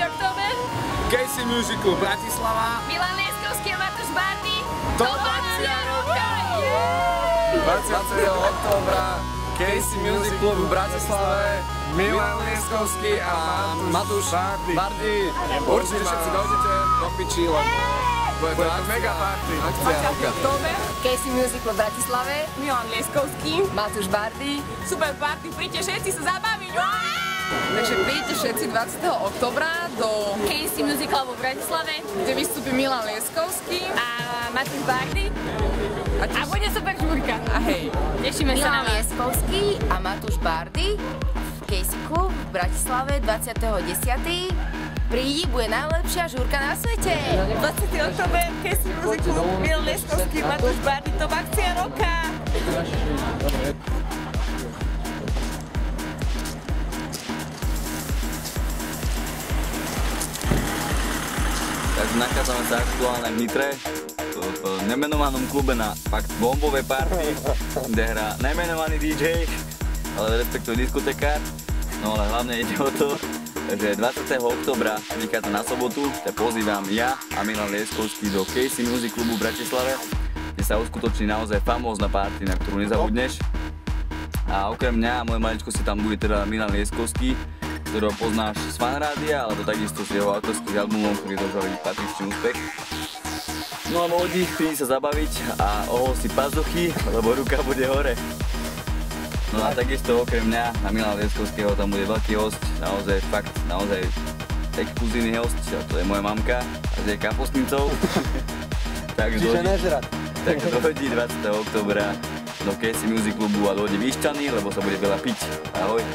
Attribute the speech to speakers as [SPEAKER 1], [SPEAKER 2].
[SPEAKER 1] október.
[SPEAKER 2] Casey Music Club Bratislava.
[SPEAKER 1] Milan Lieskovský a Matúš Bardy.
[SPEAKER 2] To akcia roka! 20. októbra Casey Music Club v Bratislave. Milan Lieskovský a Matúš Bardy. Určite všetci dojdete do piči, lebo bude to mega party. Akcia roka.
[SPEAKER 1] Október.
[SPEAKER 3] Casey Music Club v Bratislave.
[SPEAKER 1] Milan Lieskovský.
[SPEAKER 3] Matúš Bardy.
[SPEAKER 1] Super party, príďte všetci sa zabaviť.
[SPEAKER 3] Takže príďte všetci 20. októbra do
[SPEAKER 1] Casey Music Club v Bratislave.
[SPEAKER 3] kde vystúpi Milan Lieskovský.
[SPEAKER 1] A Matúš Bardy. A bude super žúrka.
[SPEAKER 3] A hej,
[SPEAKER 1] Tešíme sa na
[SPEAKER 3] Milan
[SPEAKER 1] vás.
[SPEAKER 3] Lieskovský a Matúš Bardy v Casey Club v Bratislave 20.10. Prídi, bude najlepšia žúrka na svete.
[SPEAKER 1] 20. október, Casey Music Club, Milan Lieskovský, Matúš Bardy, to akcia roka.
[SPEAKER 4] Takže nachádzame sa aktuálne v Nitre, v nemenovanom klube na fakt bombové party, kde hrá nemenovaný DJ, ale respektíve diskotekár. No ale hlavne ide o to, že 20. októbra, vychádza na sobotu, ťa pozývam ja a Milan Lieskovský do Casey Music Clubu v Bratislave, kde sa uskutoční naozaj famózna party, na ktorú nezabudneš. A okrem mňa a moje maličko si tam bude teda Milan Lieskovský, ktorého poznáš z fanrádia, alebo takisto z jeho autorských albumov, ktorí dožali patričný úspech. No a ľudí, prídi sa zabaviť a si pazuchy, lebo ruka bude hore. No a takisto okrem mňa a Milana Lieskovského tam bude veľký host, naozaj fakt, naozaj exkluzívny host, a to je moja mamka a s jej kapustnicou.
[SPEAKER 5] Čiže nežrať.
[SPEAKER 4] Tak dohodí 20. októbra do Casey Music Clubu a dojde vyšťaný, lebo sa bude veľa piť. Ahoj.